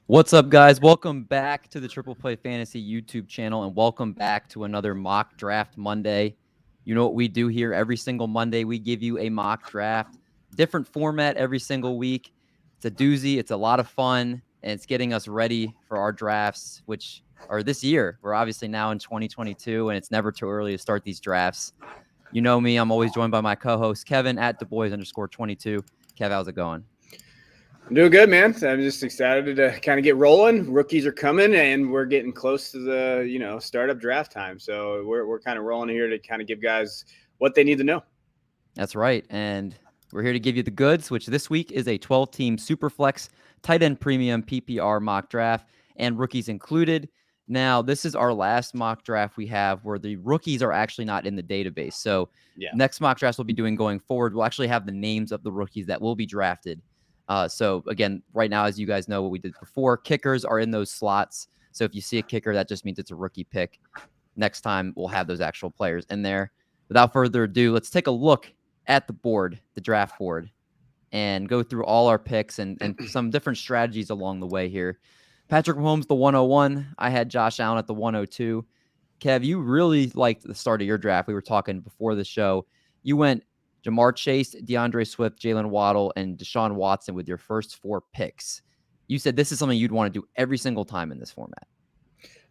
What's up, guys? Welcome back to the Triple Play Fantasy YouTube channel, and welcome back to another Mock Draft Monday. You know what we do here every single Monday? We give you a mock draft, different format every single week. It's a doozy. It's a lot of fun, and it's getting us ready for our drafts, which are this year. We're obviously now in 2022, and it's never too early to start these drafts. You know me. I'm always joined by my co-host, Kevin, at DuBois_22. Kev, how's it going? I'm doing good, man. I'm just excited to kind of get rolling. Rookies are coming, and we're getting close to the startup draft time. So we're kind of rolling here to kind of give guys what they need to know. That's right. And we're here to give you the goods, which this week is a 12-team Superflex tight end premium PPR mock draft, and rookies included. Now, this is our last mock draft we have where the rookies are actually not in the database. So next mock drafts we'll be doing going forward, we'll actually have the names of the rookies that will be drafted. So again, right now, as you guys know what we did before, kickers are in those slots. So if you see a kicker, that just means it's a rookie pick. Next time, we'll have those actual players in there. Without further ado, let's take a look at the board, the draft board, and go through all our picks and some different strategies along the way here. Patrick Mahomes, the 101. I had Josh Allen at the 102. Kev, you really liked the start of your draft. We were talking before the show. You went Jamar Chase, DeAndre Swift, Jalen Waddle, and Deshaun Watson with your first 4 picks. You said this is something you'd want to do every single time in this format.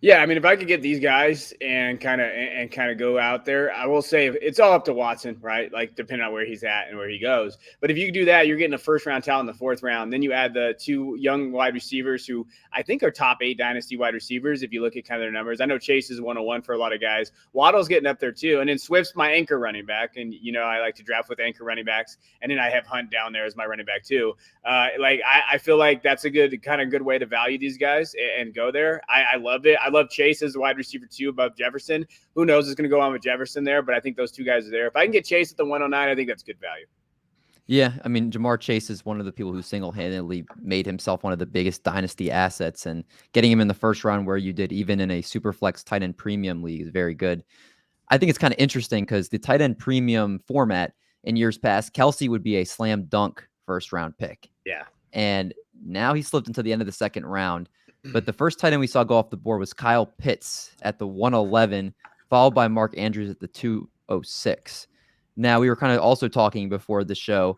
Yeah, I mean, if I could get these guys and kind of go out there, I will say it's all up to Watson, right? Like depending on where he's at and where he goes. But if you do that, you're getting a first round talent in the 4th round. Then you add the 2 young wide receivers who I think are top 8 dynasty wide receivers. If you look at kind of their numbers, I know Chase is 101 for a lot of guys. Waddle's getting up there too, and then Swift's my anchor running back. And I like to draft with anchor running backs, and then I have Hunt down there as my running back too. I feel like that's a good way to value these guys and go there. I love it. I love Chase as a wide receiver 2 above Jefferson. Who knows what's going to go on with Jefferson there, but I think those 2 guys are there. If I can get Chase at the 109, I think that's good value. Yeah, I mean, Jamar Chase is one of the people who single-handedly made himself one of the biggest dynasty assets, and getting him in the first round where you did, even in a Superflex tight end premium league, is very good. I think it's kind of interesting because the tight end premium format in years past, Kelsey would be a slam dunk first-round pick. Yeah. And now he slipped into the end of the 2nd round. But the first tight end we saw go off the board was Kyle Pitts at the 111, followed by Mark Andrews at the 206. Now, we were kind of also talking before the show.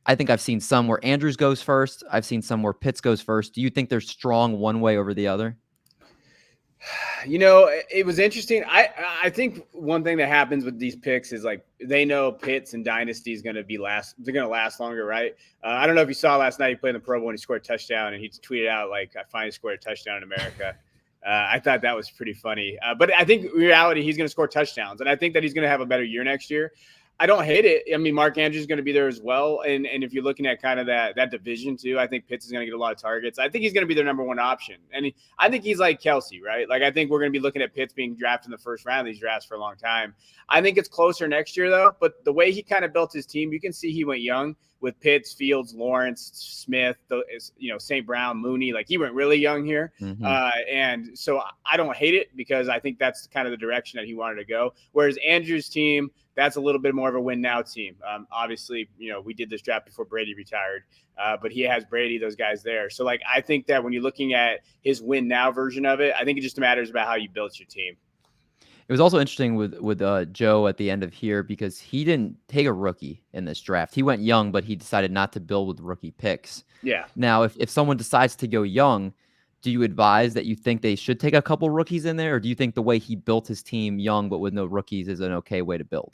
I think I've seen some where Andrews goes first. I've seen some where Pitts goes first. Do you think they're strong one way over the other? It was interesting. I think one thing that happens with these picks is like they know Pitts and Dynasty is going to be last. They're going to last longer, right? I don't know if you saw last night he played in the Pro Bowl and he scored a touchdown, and he tweeted out like, "I finally scored a touchdown in America." I thought that was pretty funny. But I think in reality he's going to score touchdowns, and I think that he's going to have a better year next year. I don't hate it. I mean, Mark Andrews is going to be there as well. And if you're looking at kind of that division too, I think Pitts is going to get a lot of targets. I think he's going to be their number 1 option. And I think he's like Kelsey, right? Like I think we're going to be looking at Pitts being drafted in the first round of these drafts for a long time. I think it's closer next year though. But the way he kind of built his team, you can see he went young with Pitts, Fields, Lawrence, Smith, St. Brown, Mooney. Like he went really young here. Mm-hmm. And so I don't hate it because I think that's kind of the direction that he wanted to go. Whereas Andrews' team, that's a little bit more of a win now team. Obviously, we did this draft before Brady retired, but he has Brady, those guys there. So like, I think that when you're looking at his win now version of it, I think it just matters about how you built your team. It was also interesting with Joe at the end of here because he didn't take a rookie in this draft. He went young, but he decided not to build with rookie picks. Yeah. Now, if someone decides to go young, do you advise that you think they should take a couple rookies in there, or do you think the way he built his team young but with no rookies is an okay way to build?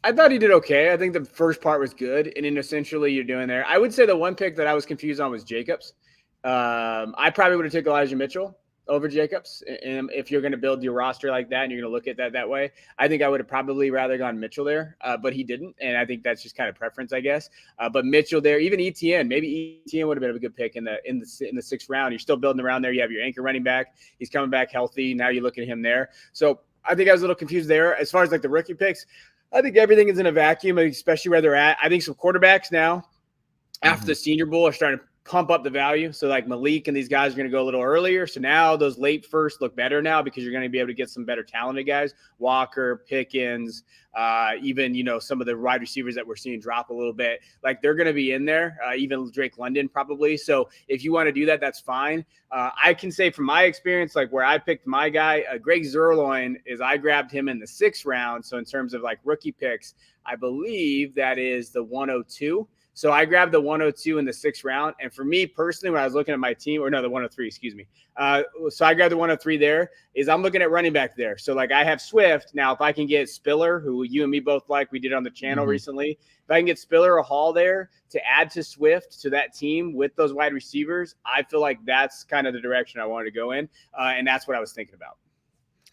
I thought he did okay. I think the first part was good, and then essentially you're doing there. I would say the one pick that I was confused on was Jacobs. I probably would have taken Elijah Mitchell over Jacobs. And if you're going to build your roster like that and you're going to look at that way, I think I would have probably rather gone Mitchell there, but he didn't. And I think that's just kind of preference, I guess. But Mitchell there, even ETN, maybe ETN would have been a good pick in the 6th round. You're still building around there. You have your anchor running back. He's coming back healthy. Now you look at him there. So I think I was a little confused there. As far as like the rookie picks, I think everything is in a vacuum, especially where they're at. I think some quarterbacks now after the Senior Bowl are starting to pump up the value. So like Malik and these guys are going to go a little earlier. So now those late first look better now because you're going to be able to get some better talented guys, Walker, Pickens, even, some of the wide receivers that we're seeing drop a little bit, like they're going to be in there, even Drake London probably. So if you want to do that, that's fine. I can say from my experience, like where I picked my guy, Greg Zerloin, is I grabbed him in the 6th round. So in terms of like rookie picks, I believe that is the 102. So I grabbed the 102 in the 6th round. And for me personally, when I was looking at my team, the 103, excuse me. So I grabbed the 103 there, is I'm looking at running back there. So like I have Swift. Now, if I can get Spiller, who you and me both like, we did on the channel recently. If I can get Spiller or Hall there to add to Swift to that team with those wide receivers, I feel like that's kind of the direction I wanted to go in. And that's what I was thinking about.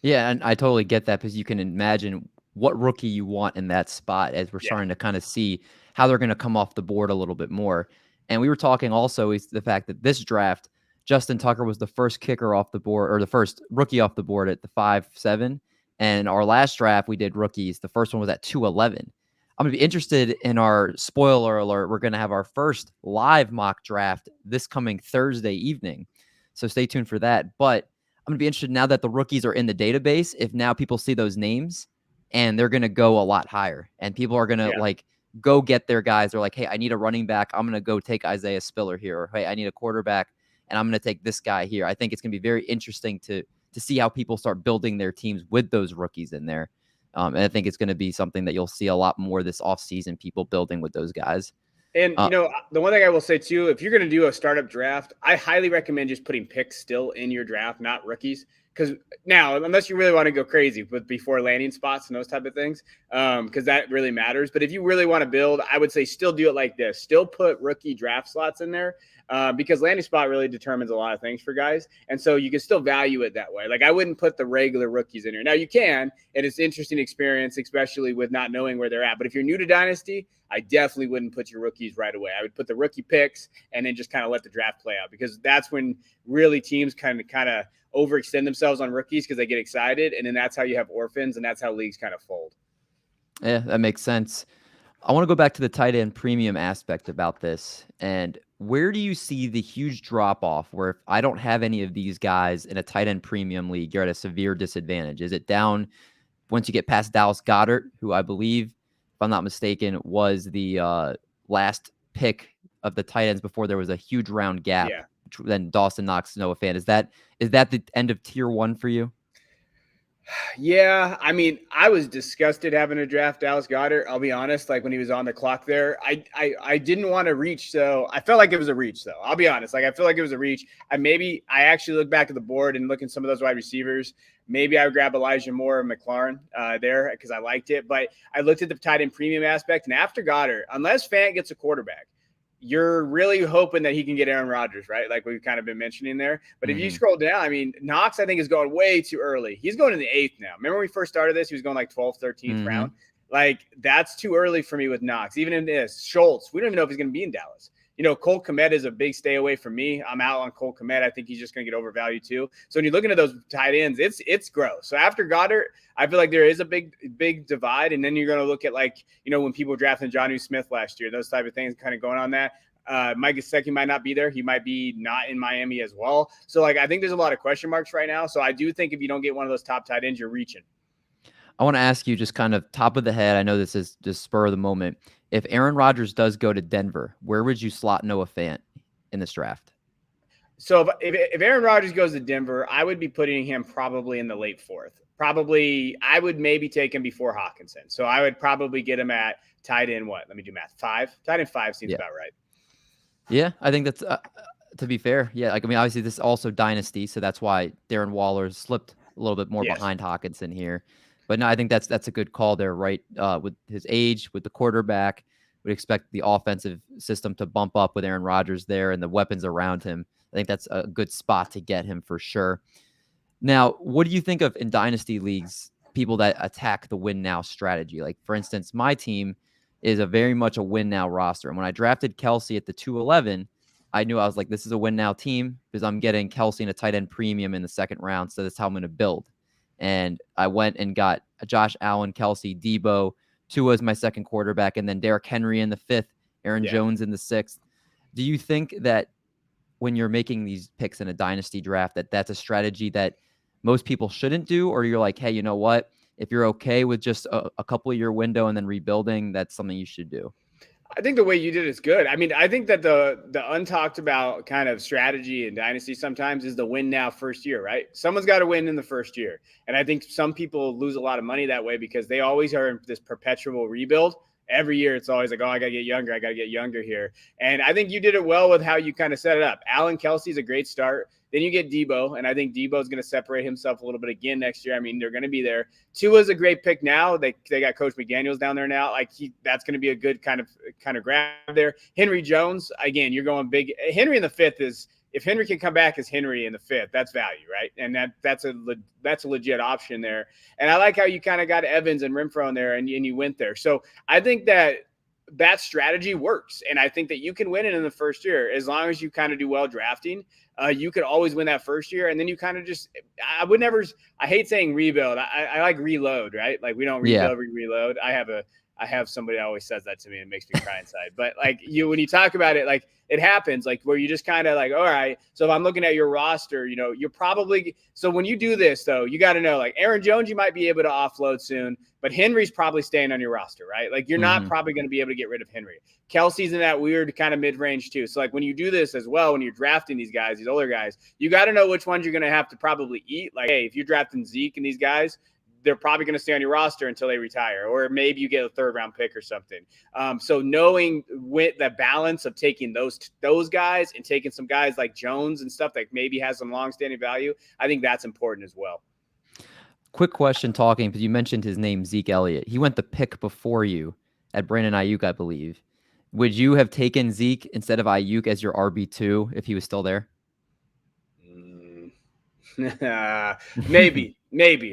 Yeah, and I totally get that because you can imagine what rookie you want in that spot as we're starting to kind of see how they're going to come off the board a little bit more. And we were talking also is the fact that this draft, Justin Tucker was the first kicker off the board or the first rookie off the board at the 5-7. And our last draft, we did rookies. The first one was at 211. I'm going to be interested in our spoiler alert. We're going to have our first live mock draft this coming Thursday evening. So stay tuned for that. But I'm going to be interested now that the rookies are in the database, if now people see those names and they're going to go a lot higher and people are going to like go get their guys. They're like, hey, I need a running back. I'm going to go take Isaiah Spiller here. Or, hey, I need a quarterback and I'm going to take this guy here. I think it's going to be very interesting to see how people start building their teams with those rookies in there. And I think it's going to be something that you'll see a lot more this offseason, people building with those guys. And, the one thing I will say, too, if you're going to do a startup draft, I highly recommend just putting picks still in your draft, not rookies. Because now, unless you really want to go crazy with before landing spots and those type of things, because that really matters. But if you really want to build, I would say still do it like this. Still put rookie draft slots in there because landing spot really determines a lot of things for guys. And so you can still value it that way. Like I wouldn't put the regular rookies in here. Now you can, and it's an interesting experience, especially with not knowing where they're at. But if you're new to Dynasty, I definitely wouldn't put your rookies right away. I would put the rookie picks and then just kind of let the draft play out because that's when really teams kind of overextend themselves on rookies because they get excited. And then that's how you have orphans and that's how leagues kind of fold. Yeah, that makes sense. I want to go back to the tight end premium aspect about this. And where do you see the huge drop off where if I don't have any of these guys in a tight end premium league, you're at a severe disadvantage? Is it down once you get past Dallas Goedert, who I believe, if I'm not mistaken, was the last pick of the tight ends before there was a huge round gap? Yeah. Then Dawson Knox, Noah Fant. Is that the end of tier 1 for you? Yeah, I mean, I was disgusted having to draft Dallas Goedert. I'll be honest. Like when he was on the clock there, I didn't want to reach. So I felt like it was a reach, though. I'll be honest. Like I feel like it was a reach. I actually look back at the board and look at some of those wide receivers. Maybe I would grab Elijah Moore or McLaurin there because I liked it. But I looked at the tight end premium aspect, and after Goddard, unless Fant gets a quarterback, you're really hoping that he can get Aaron Rodgers, right? Like we've kind of been mentioning there. But if you scroll down, I mean, Knox, I think, is going way too early. He's going in the 8th now. Remember when we first started this, he was going like 12th, 13th round. Like that's too early for me with Knox. Even in this, Schultz, we don't even know if he's going to be in Dallas. Cole Kmet is a big stay away from me. I'm out on Cole Kmet. I think he's just going to get overvalued too. So when you're looking at those tight ends, it's gross. So after Goddard, I feel like there is a big divide. And then you're going to look at when people drafted Jonnu Smith last year, those type of things kind of going on that. Mike Gesicki might not be there. He might be not in Miami as well. So I think there's a lot of question marks right now. So I do think if you don't get one of those top tight ends, you're reaching. I want to ask you just kind of top of the head. I know this is just spur of the moment. If Aaron Rodgers does go to Denver, where would you slot Noah Fant in this draft? So if Aaron Rodgers goes to Denver, I would be putting him probably in the late 4th. Probably I would maybe take him before Hawkinson. So I would probably get him at tight end what? Let me do math. 5. Tight end 5 seems about right. Yeah, I think that's to be fair. Yeah, obviously this is also Dynasty, so that's why Darren Waller slipped a little bit more behind Hawkinson here. But no, I think that's a good call there, right? With his age, with the quarterback, we'd expect the offensive system to bump up with Aaron Rodgers there and the weapons around him. I think that's a good spot to get him for sure. Now, what do you think of in Dynasty leagues, people that attack the win now strategy? Like, for instance, my team is a very much a win now roster. And when I drafted Kelsey at the 211, I knew I was like, this is a win now team because I'm getting Kelsey in a tight end premium in the 2nd round. So that's how I'm going to build. And I went and got Josh Allen, Kelsey, Debo, Tua as my 2nd quarterback, and then Derrick Henry in the 5th, Aaron Jones in the 6th. Do you think that when you're making these picks in a dynasty draft that that's a strategy that most people shouldn't do, or you're like, hey, you know what? If you're okay with just a couple of year window and then rebuilding, that's something you should do. I think the way you did is good. I mean, I think that the untalked about kind of strategy in dynasty sometimes is the win now first year, right? Someone's got to win in the first year. And I think some people lose a lot of money that way because they always are in this perpetual rebuild. Every year it's always like, oh, I got to get younger. I got to get younger here. And I think you did it well with how you kind of set it up. Allen Kelsey's a great start. Then you get Debo, and I think Debo's going to separate himself a little bit again next year. I mean, they're going to be there. Tua's a great pick now. They got Coach McDaniels down there now. Like that's going to be a good kind of grab there. Henry Jones, again, you're going big. Henry in the fifth is if Henry can come back as Henry in the fifth, that's value, right? And that's a legit option there. And I like how you kind of got Evans and Renfro in there, and you went there. So I think that strategy works. And I think that you can win it in the first year as long as you kind of do well drafting. You could always win that first year. And then you kind of just, I hate saying rebuild. I like reload, right? Like we don't rebuild, reload. I have somebody that always says that to me and it makes me cry inside. But like when you talk about it, like it happens, like where you just kind of like, all right, so if I'm looking at your roster, you're probably, so when you do this though, you got to know like Aaron Jones, you might be able to offload soon, but Henry's probably staying on your roster, right? Like you're not probably going to be able to get rid of Henry. Kelsey's in that weird kind of mid-range too. So like when you do this as well, when you're drafting these guys, these older guys, you got to know which ones you're going to have to probably eat. Like, hey, if you're drafting Zeke and these guys, they're probably going to stay on your roster until they retire, or maybe you get a third round pick or something. So knowing with the balance of taking those guys and taking some guys like Jones and stuff that maybe has some long-standing value, I think that's important as well. Quick question talking, because you mentioned his name, Zeke Elliott. He went the pick before you at Brandon Ayuk, I believe. Would you have taken Zeke instead of Ayuk as your RB2 if he was still there? Maybe.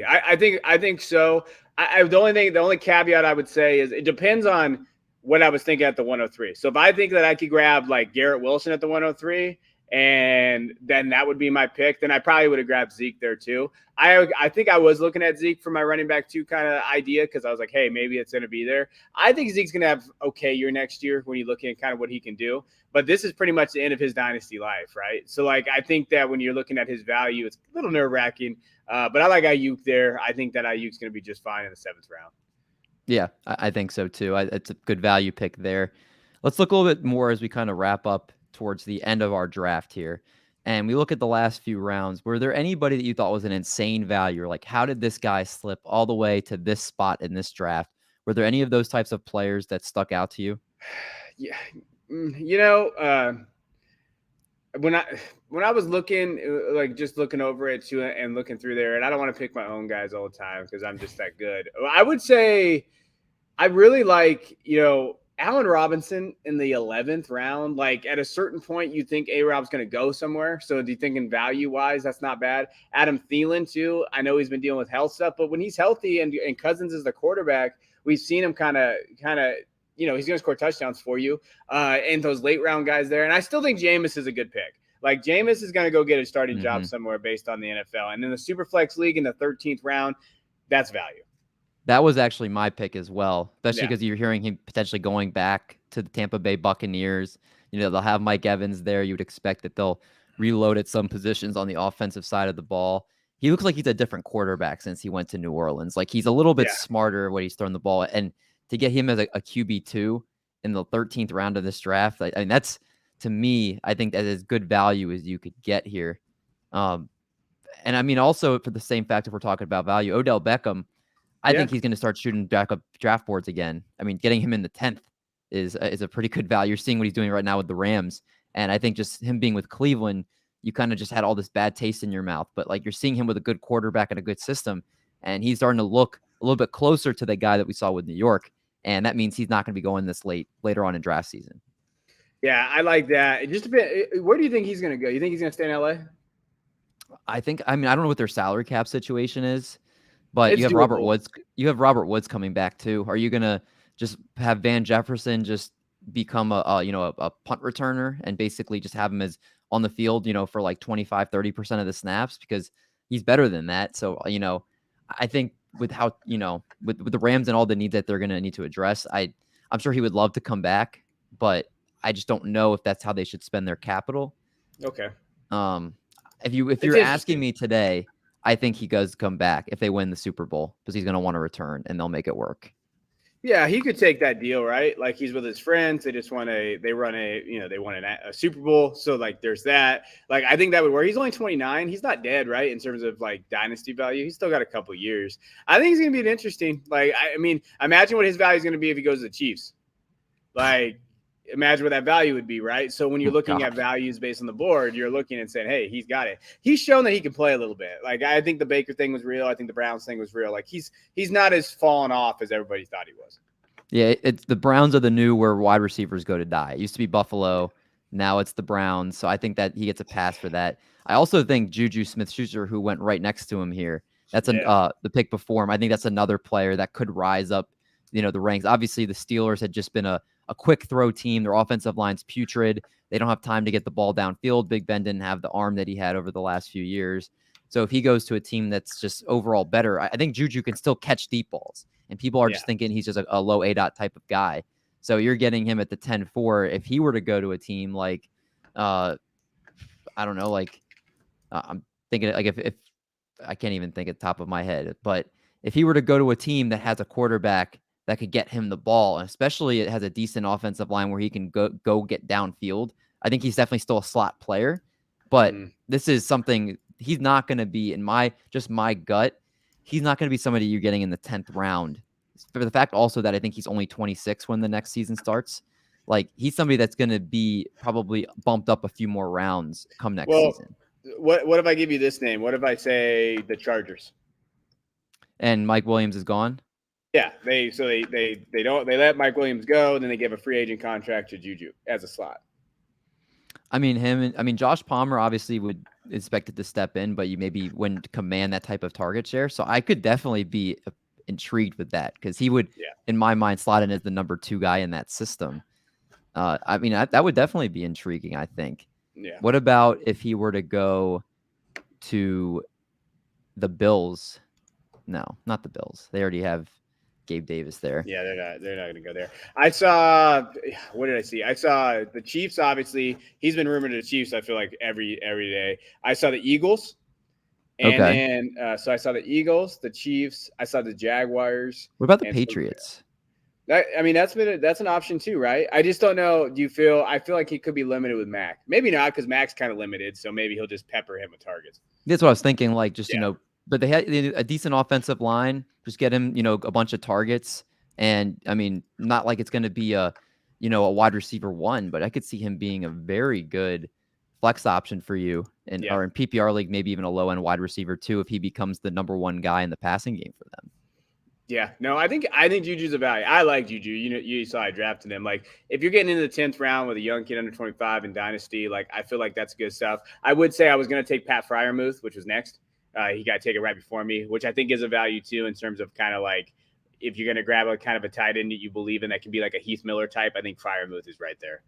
I think so. The only caveat I would say is it depends on what I was thinking at the 103. So if I think that I could grab like Garrett Wilson at the 103, and then that would be my pick, then I probably would have grabbed Zeke there too. I think I was looking at Zeke for my running back 2 kind of idea because I was like, hey, maybe it's going to be there. I think Zeke's going to have okay year next year when you look at kind of what he can do. But this is pretty much the end of his dynasty life, right? So like I think that when you're looking at his value, it's a little nerve-wracking. But I like Ayuk there. I think that Ayuk's going to be just fine in the 7th round. Yeah, I think so too. It's a good value pick there. Let's look a little bit more as we kind of wrap up towards the end of our draft here. And we look at the last few rounds. Were there anybody that you thought was an insane value? Or like, how did this guy slip all the way to this spot in this draft? Were there any of those types of players that stuck out to you? Yeah. When I was looking, like just looking over it too and looking through there, and I don't want to pick my own guys all the time because I'm just that good. I would say I really like, Allen Robinson in the 11th round. Like at a certain point, you think A-Rob's going to go somewhere. So do you think in value wise, that's not bad. Adam Thielen too. I know he's been dealing with health stuff, but when he's healthy and Cousins is the quarterback, we've seen him kind of, he's going to score touchdowns for you and those late round guys there. And I still think Jameis is a good pick. Like Jameis is going to go get a starting job somewhere based on the NFL. And in the Superflex league in the 13th round, that's value. That was actually my pick as well, especially because you're hearing him potentially going back to the Tampa Bay Buccaneers. They'll have Mike Evans there. You would expect that they'll reload at some positions on the offensive side of the ball. He looks like he's a different quarterback since he went to New Orleans. Like he's a little bit smarter when he's throwing the ball. And to get him as a QB2 in the 13th round of this draft, I mean, that's, to me, I think that is good value as you could get here. And I mean, also for the same fact, if we're talking about value, Odell Beckham, I think he's going to start shooting back up draft boards again. I mean, getting him in the 10th is a pretty good value. You're seeing what he's doing right now with the Rams. And I think just him being with Cleveland, you kind of just had all this bad taste in your mouth. But like you're seeing him with a good quarterback and a good system. And he's starting to look a little bit closer to the guy that we saw with New York. And that means he's not going to be going this later on in draft season. Yeah, I like that. It just depends. Where do you think he's going to go? You think he's going to stay in LA? I don't know what their salary cap situation is. But you have Robert Woods. You have Robert Woods coming back too. Are you gonna just have Van Jefferson just become a punt returner and basically just have him as on the field, for like 25-30% of the snaps because he's better than that. So I think with how with the Rams and all the needs that they're gonna need to address, I'm sure he would love to come back, but I just don't know if that's how they should spend their capital. Okay. Um, if It's you're asking interesting. me today, I think he does come back if they win the Super Bowl because he's going to want to return and they'll make it work. Yeah, he could take that deal, right? Like he's with his friends. They just they run they won a Super Bowl. So like there's that. Like I think that would work. He's only 29. He's not dead, right? In terms of like dynasty value, he's still got a couple years. I think he's going to be an interesting. Like I mean, imagine what his value is going to be if he goes to the Chiefs. Like imagine what that value would be, right? So when you're Oh, looking at God. values based on the board, you're looking and saying, hey, he's got it. He's shown that he can play a little bit. Like I think the Baker thing was real. I think the Browns thing was real. Like he's not as fallen off as everybody thought he was. Yeah, it's the Browns are the new where wide receivers go to die. It used to be Buffalo. Now it's the Browns. So I think that he gets a pass for that. I also think Juju Smith-Schuster, who went right next to him here, that's Yeah. the pick before him. I think that's another player that could rise up, the ranks. Obviously, the Steelers had just been a quick throw team. Their offensive line's putrid. They don't have time to get the ball downfield. Big Ben didn't have the arm that he had over the last few years. So if he goes to a team that's just overall better, I think Juju can still catch deep balls. And people are Yeah. just thinking he's just a low A dot type of guy. So you're getting him at the 10-4. If he were to go to a team like, I don't know, like I'm thinking like if I can't even think at the top of my head, but if he were to go to a team that has a quarterback that could get him the ball, and especially it has a decent offensive line where he can go get downfield, I think he's definitely still a slot player. But Mm. this is something he's not going to be in my gut. He's not going to be somebody you're getting in the 10th round. For the fact also that I think he's only 26 when the next season starts. Like he's somebody that's going to be probably bumped up a few more rounds come next Well, season. what if I give you this name? What if I say the Chargers? And Mike Williams is gone. Yeah, they let Mike Williams go, then they give a free agent contract to Juju as a slot. I mean Josh Palmer obviously would expect it to step in, but you maybe wouldn't command that type of target share. So I could definitely be intrigued with that because he would, Yeah. in my mind, slot in as the number 2 guy in that system. I mean that would definitely be intriguing. I think. Yeah. What about if he were to go to the Bills? No, not the Bills. They already have Gabe Davis there. Yeah, they're not going to go there. I saw what did I see? I saw the Chiefs. Obviously, he's been rumored to the Chiefs. I feel like every day. I saw the Eagles, and Okay. then so I saw the Eagles, the Chiefs. I saw the Jaguars. What about the And Patriots? I mean, that's an option too, right? I just don't know. I feel like he could be limited with Mac. Maybe not because Mac's kind of limited, so maybe he'll just pepper him with targets. That's what I was thinking. Like, just Yeah. but they had a decent offensive line. Just get him, a bunch of targets. And I mean, not like it's going to be a wide receiver 1, but I could see him being a very good flex option for you, Yeah. or in PPR league, maybe even a low end wide receiver 2 if he becomes the number 1 guy in the passing game for them. Yeah, no, I think Juju's a value. I like Juju. You saw I drafted him. Like if you're getting into the 10th round with a young kid under 25 in Dynasty, like I feel like that's good stuff. I would say I was going to take Pat Fryermuth, which was next. He got taken right before me, which I think is a value too in terms of kind of like if you're going to grab a kind of a tight end that you believe in that can be like a Heath Miller type. I think Fryermuth is right there.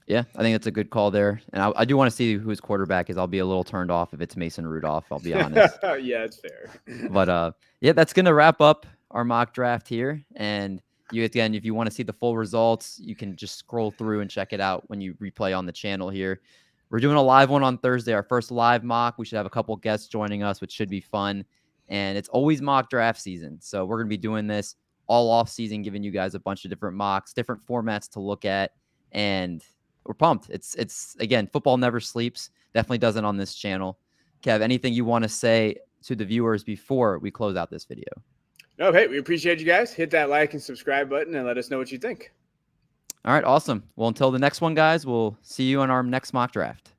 Yeah, I think that's a good call there. And I do want to see who his quarterback is. I'll be a little turned off if it's Mason Rudolph, I'll be honest. Yeah, it's fair. But yeah, that's going to wrap up our mock draft here. And again, if you want to see the full results, you can just scroll through and check it out when you replay on the channel here. We're doing a live one on Thursday, our first live mock. We should have a couple guests joining us, which should be fun. And it's always mock draft season. So we're going to be doing this all off season, giving you guys a bunch of different mocks, different formats to look at. And we're pumped. It's again, football never sleeps. Definitely doesn't on this channel. Kev, anything you want to say to the viewers before we close out this video? No, hey, we appreciate you guys. Hit that like and subscribe button and let us know what you think. All right, awesome. Well, until the next one, guys, we'll see you on our next mock draft.